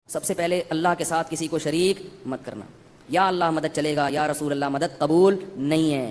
सबसे पहले अल्लाह के साथ किसी को शरीक मत करना। या अल्लाह मदद चलेगा, या रसूल अल्लाह मदद कबूल नहीं है,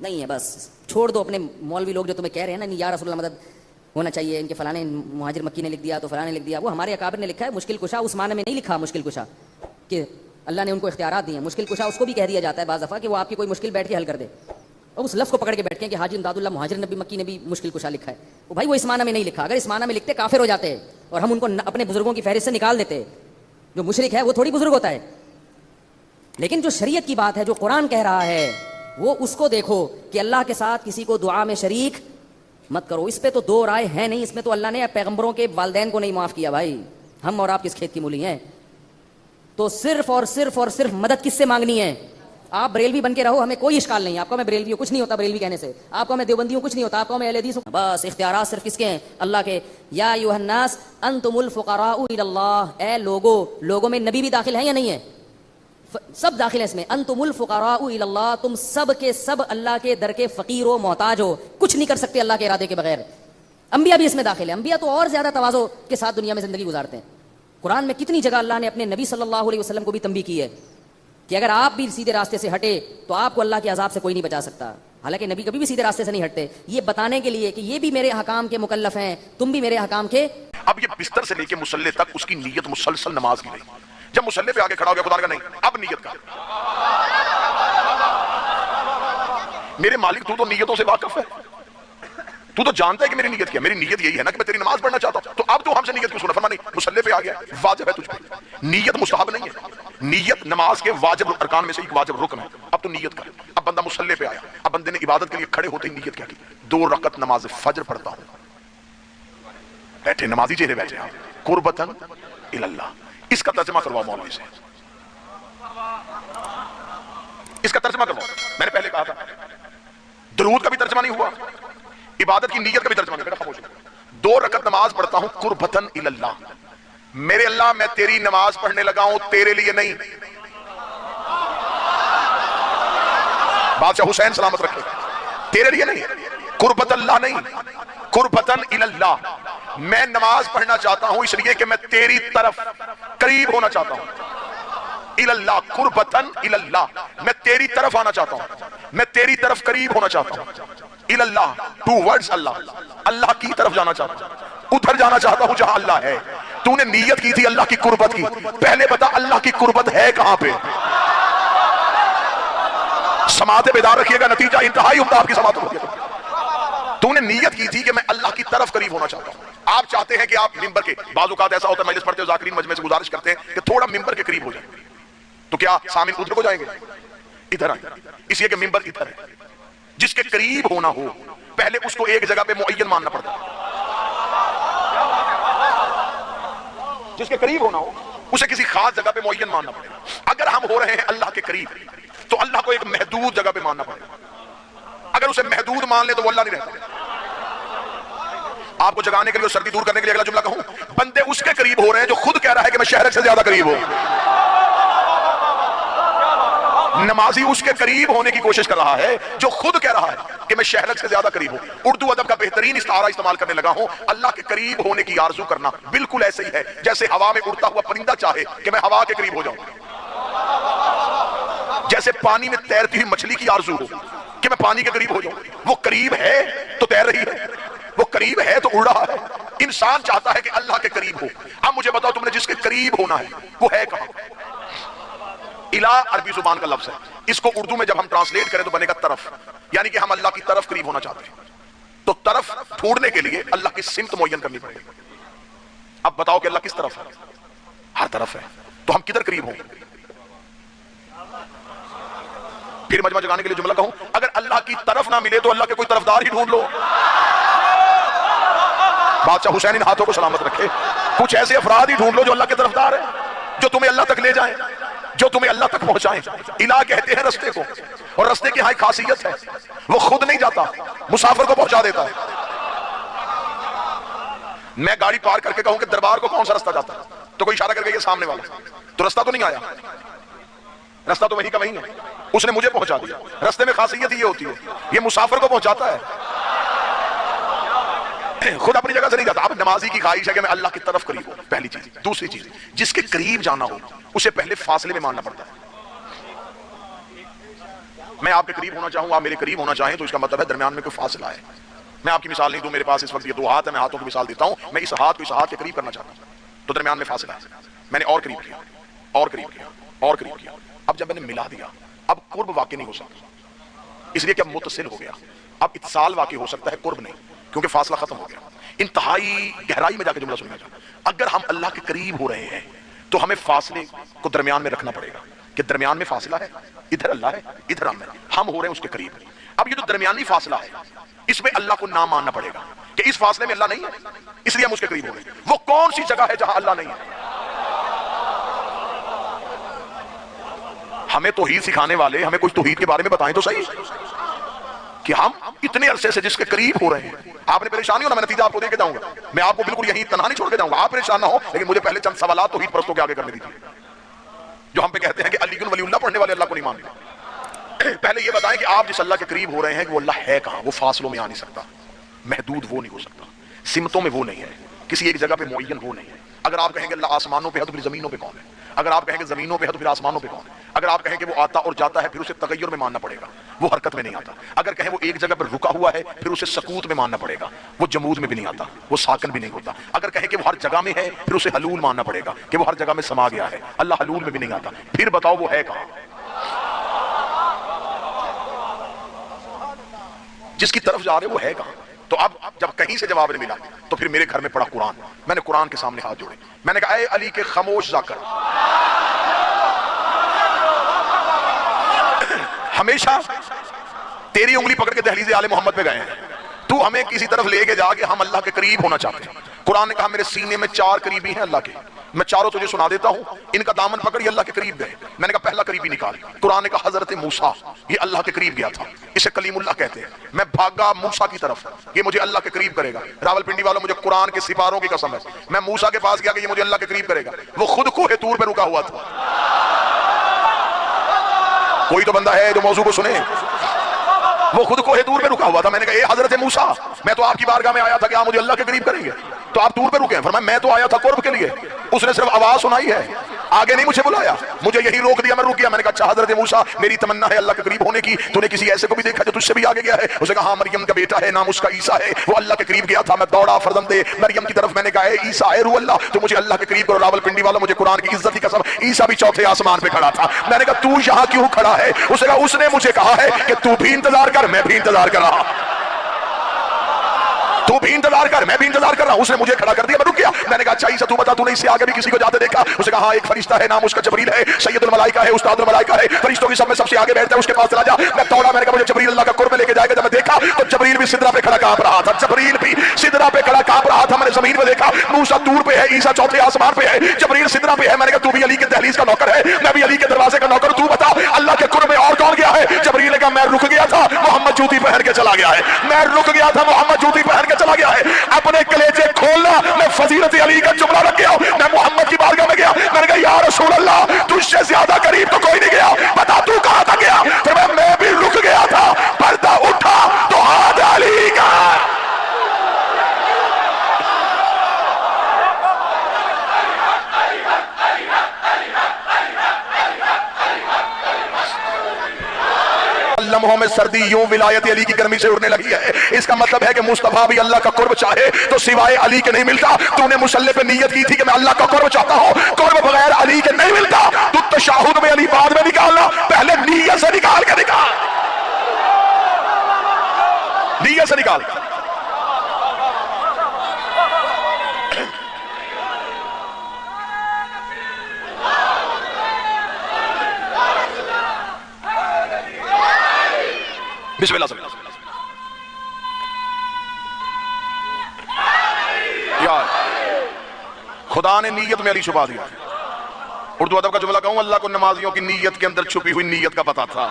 नहीं है। बस छोड़ दो अपने मौलवी लोग जो तुम्हें कह रहे हैं ना, नहीं या रसूल अल्लाह मदद होना चाहिए, इनके फलाने मुहाजिर मक्की ने लिख दिया तो फलाने लिख दिया। वो हमारे अकाबिर ने लिखा है मुश्किल कुशा, उस माने में नहीं लिखा मुश्किल कुशा कि अल्लाह ने उनको इख्तियारात दिए। मुश्किल कुशा उसको भी कह दिया जाता है बाज़ दफ़ा कि वो आपकी कोई मुश्किल बैठ के हल कर दे, और उस लफ्ज़ को पकड़ के बैठ के कि हाजी इमदादुल्लाह मुहाजिर नबी मक्की ने भी मुश्किल कुशा लिखा है। वो भाई वो इस माना में नहीं लिखा। अगर इस माना में लिखते काफिर हो जाते और हम उनको अपने बुजुर्गों की फहरिस्त से निकाल देते। जो मुशरिक है वो थोड़ी बुजुर्ग होता है। लेकिन जो शरीयत की बात है, जो कुरान कह रहा है, वो उसको देखो कि अल्लाह के साथ किसी को दुआ में शरीक मत करो। इस पे तो दो राय है नहीं। इसमें तो अल्लाह ने पैगंबरों के वालदैन को नहीं माफ किया। भाई हम और आप किस खेत की मूली हैं? तो सिर्फ और सिर्फ मदद किससे मांगनी है? आप बरेलवी बन के रहो, हमें कोई इश्काल नहीं। आपको मैं बरेलवी हूं, कुछ नहीं होता बरेलवी कहने से। आपको मैं देवबंदी हूं, कुछ नहीं होता। आपको मैं अहले हदीस हूं। बस इख्तियारात सिर्फ किसके हैं? अल्लाह के। या अय्युहन्नास अंतुमुल फुक़राउ इलल्लाह, ए लोगों में नबी भी दाखिल है या नहीं है? सब दाखिल है इसमें। अंतुमुल फुक़राउ इलल्लाह, तुम सब के सब अल्लाह के दर के फकीर हो, मोहताज हो, कुछ नहीं कर सकते अल्लाह के इरादे के बगैर। अंबिया भी इसमें दाखिल है। अंबिया तो और ज्यादा तवाज़ो के साथ दुनिया में जिंदगी गुजारते हैं। कुरान में कितनी जगह अल्लाह ने अपने नबी सल्लल्लाहु अलैहि वसल्लम को भी तंबीह की है कि अगर आप भी सीधे रास्ते से हटे तो आपको अल्लाह के अजाब से कोई नहीं बचा सकता। हालांकि नबी कभी भी सीधे रास्ते से नहीं हटते, ये बताने के लिए कि ये भी मेरे हकाम के मुकल्लफ हैं, तुम भी मेरे हकाम के। अब ये बिस्तर से लेके मुसल्ले तक उसकी नीयत मुसलसल नमाज की रही। जब मुसल्ले पे आके खड़ा हो गया, खुदा का नहीं, अब नीयत का। मेरे मालिक तू तो नीयतों से वाकिफ है, तू तो जानता है कि मेरी नीयत क्या है। मेरी नीयत यही है ना कि मैं तेरी नमाज पढ़ना चाहता हूं, तो अब तू हमसे नीयत क्यों सुना? फरमा नहीं, मुसल्ले पे आ गया, वाजिब है तुझ पे। नीयत मुस्तहब नहीं है, नीयत नमाज के वाजिब अरकान में से एक वाजिब रुकन है। अब तो नीयत कर। अब बंदा मुसल्ले पे आया, अब बंदे ने इबादत के लिए खड़े होते ही नीयत क्या की? 2 रकअत नमाज फजर पढ़ता हूं। बैठे नमाजी चेहरे बैठे हैं, कुर्बतन इलल्लाह। इसका तर्जमा करवाओ मौलवी से, इसका तर्जमा करवाओ। मैंने पहले कहा था दरूद का भी तर्जमा नहीं हुआ, इबादत की नीयत का भी तर्जमा नहीं। खामोश। 2 रकअत नमाज पढ़ता हूं कुर्बतन इलल्लाह, मेरे अल्लाह मैं तेरी नमाज पढ़ने लगा हूं, तेरे लिए नहीं। बादशाह हुसैन सलामत रखे, तेरे लिए नहीं, कुर्बत अल्लाह नहीं, कुर्बतन इलल्लाह। मैं नमाज पढ़ना चाहता हूं इसलिए कि मैं तेरी तरफ करीब होना चाहता हूं। इलल्लाह, कुर्बतन इलल्लाह, मैं तेरी तरफ आना चाहता हूं, मैं तेरी तरफ करीब होना चाहता हूं। इलल्लाह, 2 वर्ड्स अल्लाह, अल्लाह की तरफ जाना चाहता हूं, उधर जाना चाहता हूं जहां अल्लाह है। तूने नीयत की थी अल्लाह की कुर्बत की, पहले बता अल्लाह की कुर्बत है कहां पे? समाते बेदार रखिएगा, नतीजा इंतहाई उम्दा आपकी समात होगी। तूने नीयत की थी कि मैं अल्लाह की तरफ करीब होना चाहता हूं। आप चाहते हैं कि आप मिंबर के, बाज़-औक़ात ऐसा होता है मजलिस पढ़ते हो, ज़ाकिरीन मजमे से गुजारिश करते हैं कि थोड़ा मिंबर के करीब हो जाए, तो क्या सामिन उधर को जाएंगे? इधर आए, इसलिए कि मिंबर इधर है। जिसके करीब होना हो पहले उसको एक जगह पे मुअय्यन मानना पड़ता है। जिसके करीब होना हो उसे किसी खास जगह पे मुअय्यन मानना पड़ेगा। अगर हम हो रहे हैं अल्लाह के करीब तो अल्लाह को एक महदूद जगह पे मानना पड़ेगा। अगर उसे महदूद मान ले तो वो अल्लाह नहीं रहता। आपको जगाने के लिए और सर्दी दूर करने के लिए अगला जुमला कहूं, बंदे उसके करीब हो रहे हैं जो खुद कह रहा है कि मैं शहर से ज्यादा करीब हूं। नमाजी उसके करीब होने की कोशिश कर रहा है जो खुद कह रहा है कि मैं शहरत से ज्यादा करीब हूं। उर्दू अदब का बेहतरीन इस्तारा इस्तेमाल करने लगा हूं। अल्लाह के करीब होने की आरजू करना बिल्कुल ऐसे ही है जैसे हवा में उड़ता हुआ परिंदा चाहे कि मैं हवा के करीब हो जाऊं, जैसे पानी में तैरती हुई मछली की आरजू हो कि मैं पानी के करीब हो जाऊं। वो करीब है तो तैर रही है, वो करीब है तो उड़ रहा है। इंसान चाहता है कि अल्लाह के करीब हो। अब मुझे बताओ, तुमने जिसके करीब होना है वो है कहां? इला अरबी जुबान का लफ्ज है, इसको उर्दू में जब हम ट्रांसलेट करें तो बनेगा तरफ, यानी कि हम अल्लाह की तरफ करीब होना चाहते हैं। तो तरफ ढूंढने के लिए अल्लाह की सिमत मुअय्यन करनी पड़ेगी। अब बताओ कि अल्लाह किस तरफ है? हर तरफ है, तो हम किधर करीब हों? फिर मजमा जगाने के लिए जुमला कहूं, अगर अल्लाह की तरफ ना मिले तो अल्लाह के कोई तरफदार ही ढूंढ लो। बादशाह हुसैन इन हाथों को सलामत रखे, कुछ ऐसे अफराद ही ढूंढ लो जो अल्लाह के तरफदार है, जो तुम्हें अल्लाह तक ले जाए, जो तुम्हें अल्लाह तक पहुंचाए। इला कहते हैं रस्ते को, और रस्ते की हाई खासियत है वो खुद नहीं जाता, मुसाफिर को पहुंचा देता है। मैं गाड़ी पार करके कहूं कि दरबार को कौन सा रास्ता जाता है, तो कोई इशारा करके ये सामने वाला, तो रास्ता तो नहीं आया, रास्ता तो वहीं का वहीं है, उसने मुझे पहुंचा दिया। रास्ते में खासियत ये होती है, ये मुसाफिर को पहुंचाता है। खुद अपनी जगह से नहीं जाता। अब नमाजी की ख्वाहिश है कि मैं अल्लाह की तरफ करीब हूं, पहली चीज। दूसरी चीज, जिसके करीब जाना हो उसे पहले फासले में मानना पड़ता है। मैं आपके करीब होना चाहूं, आप मेरे करीब होना चाहें, तो इसका मतलब है दरमियान में कोई फासला है। मैं आपकी मिसाल नहीं दूं, मेरे पास इस वक्त ये दो हाथ है, मैं हाथों की मिसाल देता हूं। मैं इस हाथ को इस हाथ के करीब करना चाहता हूं, तो दरमियान में फासला है। मैंने और करीब किया, और करीब किया, और करीब किया। अब जब मैंने मिला दिया, अब कुर्ब वाकई नहीं हो सकता, इसलिए कि अब मुतसिल हो गया। अब इत्साल वाकई हो सकता है, कुर्ब नहीं, क्योंकि फासला खत्म हो गया। इंतहाई गहराई में जाकर जुमला सुनिएगा। अगर हम अल्लाह के करीब हो रहे हैं तो हमें फासले को दरमियान में रखना पड़ेगा कि दरमियान में फासला है, इधर अल्लाह है, इधर हम हो रहे हैं उसके करीब। अब ये जो दरमियानी फासला है, इसमें अल्लाह को ना मानना पड़ेगा कि इस फासले में अल्लाह नहीं है, इसलिए हम उसके करीब हो रहे हैं। वो कौन सी जगह है जहां अल्लाह नहीं है? हमें तौहीद सिखाने वाले हमें कुछ तौहीद के बारे में बताएं तो सही, कि हम इतने अरसे से जिसके करीब हो रहे हैं। आपने परेशान नहीं होना, मैं नतीजा आपको देके जाऊंगा। मैं आपको बिल्कुल यही तनहा नहीं छोड़ के जाऊंगा, आप परेशान ना हो। लेकिन मुझे पहले चंद सवाल तौहीद परस्तों के आगे करने दीजिए, जो हम पे कहते हैं कि अली वलीउल्लाह पढ़ने वाले अल्लाह को नहीं मानते। पहले ये बताएं कि आप जिस अल्लाह के करीब हो रहे हैं कि वो अल्लाह है कहां? वो फासलों में आ नहीं सकता, महदूद वो नहीं हो सकता, सिमतों में वो नहीं है, किसी एक जगह पे मुअय्यन वो नहीं है। अगर आप कहेंगे अल्लाह आसमानों पे है तो फिर जमीनों पे कौन है? अगर आप कहेंगे जमीनों पे है तो फिर आसमानों पे कौन है? अगर आप कहें कि वो आता और जाता है, फिर उसे तगय्युर में मानना पड़ेगा, वो हरकत में नहीं आता। अगर कहें वो एक जगह पर रुका हुआ है, फिर उसे सकूत में मानना पड़ेगा, वो जमूद में भी नहीं आता, वो साकन भी नहीं होता। अगर कहें कि वो हर जगह में है, फिर उसे हलूल मानना पड़ेगा कि वो हर जगह में समा गया है। अल्लाह हलूल में भी नहीं आता। फिर बताओ वो है कहां? जिसकी तरफ जा रहे वो है कहां? तो अब जब कहीं से जवाब नहीं मिला तो फिर मेरे घर में पड़ा कुरान। मैंने कुरान के सामने हाथ जोड़े, मैंने कहा ए अली के खामोश जाकर, हमेशा तेरी उंगली पकड़ के दहलीज़ आले मोहम्मद पे गए हैं, तू हमें किसी तरफ लेके जाके हम अल्लाह के करीब होना चाहते हैं। कुरान ने कहा मेरे सीने में 4 करीबी हैं अल्लाह के, मैं चारों तुझे सुना देता हूं, इनका दामन पकड़ ये अल्लाह के करीब गए। मैंने कहा पहला करीबी निकाल। कुरान ने कहा हजरत मूसा, ये अल्लाह के करीब गया था, इसे कलीमुल्लाह कहते हैं। मैं भागा मूसा की तरफ, ये मुझे अल्लाह के करीब करेगा। रावलपिंडी वालों, मुझे कुरान के सिपारों की कसम है, मैं मूसा के पास गया कि ये मुझे अल्लाह के करीब करेगा। वो खुद कोहे तूर पे रुका हुआ था। कोई तो बंदा है जो मौजू को सुने। वो खुद कोहे तूर पे रुका हुआ था। मैंने कहा ए हजरत मूसा, मैं तो आपकी बारगाह में आया था कि आप मुझे अल्लाह के करीब करेंगे, तो आप तूर पे रुके हैं। फरमाया मैं तो आया था कुर्ब के लिए, उसने सिर्फ आवाज सुनाई है, आगे नहीं मुझे बुलाया, मुझे यही रोक दिया, मैं रुक गया। मैंने कहा अच्छा हजरत मूसा, मेरी तमन्ना है अल्लाह के करीब होने की, तूने किसी ऐसे को भी देखा जो तुझसे भी आगे गया है? उसने कहा हाँ, मरियम का बेटा है, नाम उसका ईसा है, वो अल्लाह के करीब गया था। मैं दौड़ा फरजंदे मरियम की तरफ, मैंने कहा ईसा है रू अल्लाह, तो मुझे अल्लाह के करीब करो। रावलपिंडी वालों, मुझे कुरान की इज्जत की कसम, ईसा भी चौथे आसमान पे खड़ा था। मैंने कहा तू यहाँ क्यों खड़ा है? उसने कहा उसने मुझे कहा है कि तू भी इंतजार कर, मैं भी इंतजार कर रहा, तू भी इंतजार कर, मैं भी इंतजार कर रहा हूं। उसने मुझे खड़ा कर दिया, मैं रुक गया। मैंने कहा अच्छा ईसा तू बता, तूने इससे आगे भी किसी को जाते देखा? उसने कहा हाँ, एक फरिश्ता है, नाम उसका जबरील है, सैयदुल मलाइका है, उस्तादुल मलाइका है, फरिश्तों की सब में सबसे आगे बैठता है, उसके पास चला जा। मैं दौड़ा, मैंने कहा मुझे जबरील अल्लाह का कुर्ब लेके जाएगा। जब मैं देखा तो जबरील भी सिदरा पे खड़ा कांप रहा था, जबरील भी सिदरा पे खड़ा कांप रहा था। मैंने जमीन पे देखा, मूसा दूर पे है, ईसा चौथे आसमान पे है, जबरील सिदरा पे है। मैंने कहा तू भी अली के दहलीज का नौकर है, मैं भी अली के दरवाजे का नौकर, तू बता अल्लाह के कुर्ब में और कौन गया है? जबरील ने कहा मैं रुक गया था, मोहम्मद जूती पहन के चला गया है, मैं रुक गया था, मोहम्मद जूती पहन के चला गया है। अपने कलेजे खोलना, मैं फजीलत अली का जुमला रख गया, मैं मोहम्मद की बारगाह में गया। मैंने कहा या रसूल अल्लाह, तुझसे ज्यादा करीब तो कोई नहीं गया, बता तू कहां तक गया? फिर मैं भी रुक गया था, पर्दा उठा तो हाथ अली का। लम्हों में सर्दी यूं विलायत अली की गर्मी से उड़ने लगी है। इसका मतलब है कि मुस्तफा भी अल्लाह का कुर्ब चाहे तो सिवाय अली के नहीं मिलता। तूने मुसल्ले पे नियत की थी कि मैं अल्लाह का कुर्ब चाहता हूं, कुर्ब बगैर अली के नहीं मिलता। तू तशाहुद में अली बाद में निकालना, पहले नियत से निकाल के निकाल, नियत से निकाल। बिस्मिल्लाह से यार, खुदा ने नीयत में अली छुपा दिया। उर्दू अदब का जुमला कहूं, अल्लाह को नमाजियों की नीयत के अंदर छुपी हुई नीयत का पता था।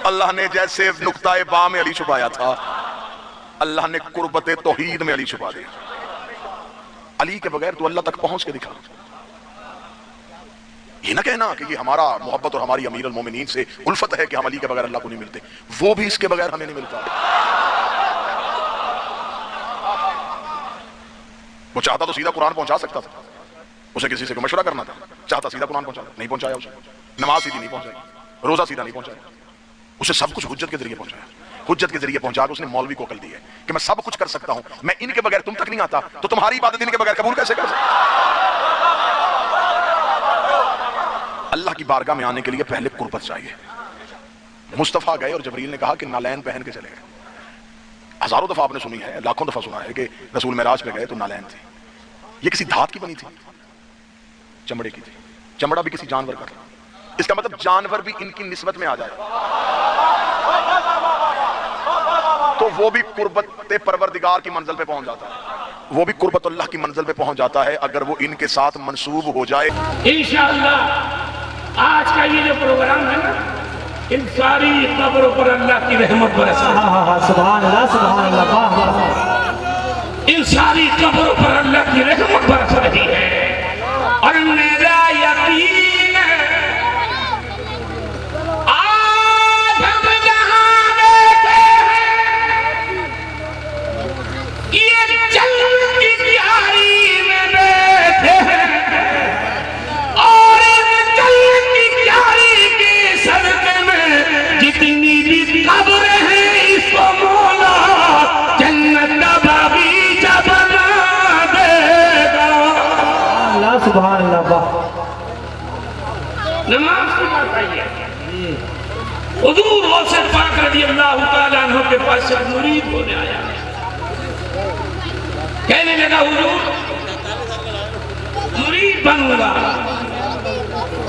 अल्लाह ने जैसे नुक्ताए बा में अली छुपाया था, अल्लाह ने कुर्बते तौहीद में अली छुपा दिया। अली के बगैर तू अल्लाह तक पहुंच के दिखा। ये ना कहना कि ये हमारा मोहब्बत और हमारी अमीर अल मोमिनीन से उल्फत है कि हम अली के बगैर अल्लाह को नहीं मिलते, वो भी इसके बगैर हमें नहीं मिलता। वो चाहता तो सीधा कुरान पहुंचा सकता था, उसे किसी से मशवरा करना था, चाहता सीधा कुरान पहुंचा, नहीं पहुंचाया उसे। नमाज सीधी नहीं पहुंचाई, रोजा सीधा नहीं पहुंचाया, उसे सब कुछ हुज्जत के जरिए पहुंचाया। हुज्जत के जरिए पहुंचा के उसने मौलवी को अकल दी है कि मैं सब कुछ कर सकता हूं, मैं इनके बगैर तुम तक नहीं आता, तो तुम्हारी इबादत इनके बगैर कबूल कैसे कर सकता? अल्लाह की बारगाह में आने के लिए पहले कुर्बत चाहिए। मुस्तफा गए और जबरील ने कहा कि नालैन पहन के चले गए। हजारों दफा आपने सुनी है, लाखों दफा सुना है कि रसूल मेराज पे गए तो नालैन थी। ये किसी धात की बनी थी, चमड़े की थी। चमड़ा भी किसी जानवर का था, इसका मतलब जानवर भी इनकी निस्बत में आ जाए तो वो भी कुर्बत परवरदिगार की मंजिल पे पहुंच जाता है, वो भी कुर्बतुल्लाह की मंजिल पे पहुंच जाता है अगर वो इनके साथ मंसूब हो जाए। इंशाअल्लाह आज का ये जो प्रोग्राम है ना, इन सारी कब्रों पर अल्लाह की रहमत बरस रही है। सुभान अल्लाह, सुभान अल्लाह। इन सारी कब्रों पर अल्लाह की रहमत बरस रही है और मेरा यकीन है आज हम जहां बैठे हैं ये जन्नत की क्यारी में बैठे हैं और इस जन्नत की क्यारी के सदके में जितनी भी कब्रें हैं इसको मौला जन्नत का बगीचा बना देगा। अल्लाह सुभान अल्लाह। नमाज की बात आई है, हुजूर गौसे पाक रज़ियल्लाहु ताला अन्हु के पास एक मुरीद होने आया, कहने लगा हुजूर मुरीद बनूंगा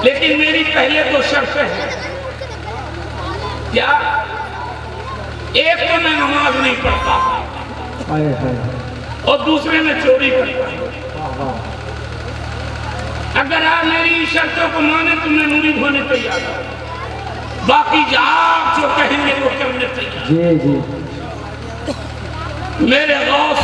लेकिन मेरी पहले तो शर्त है। क्या? एक तो मैं नमाज नहीं पढ़ता और दूसरे में चोरी करता हूं। अगर आप मेरी शर्तों को माने तो मैं मुरीद होने तैयार हूं, बाकी जो कहेंगे वो करने तैयार। जी जी। मेरे गौस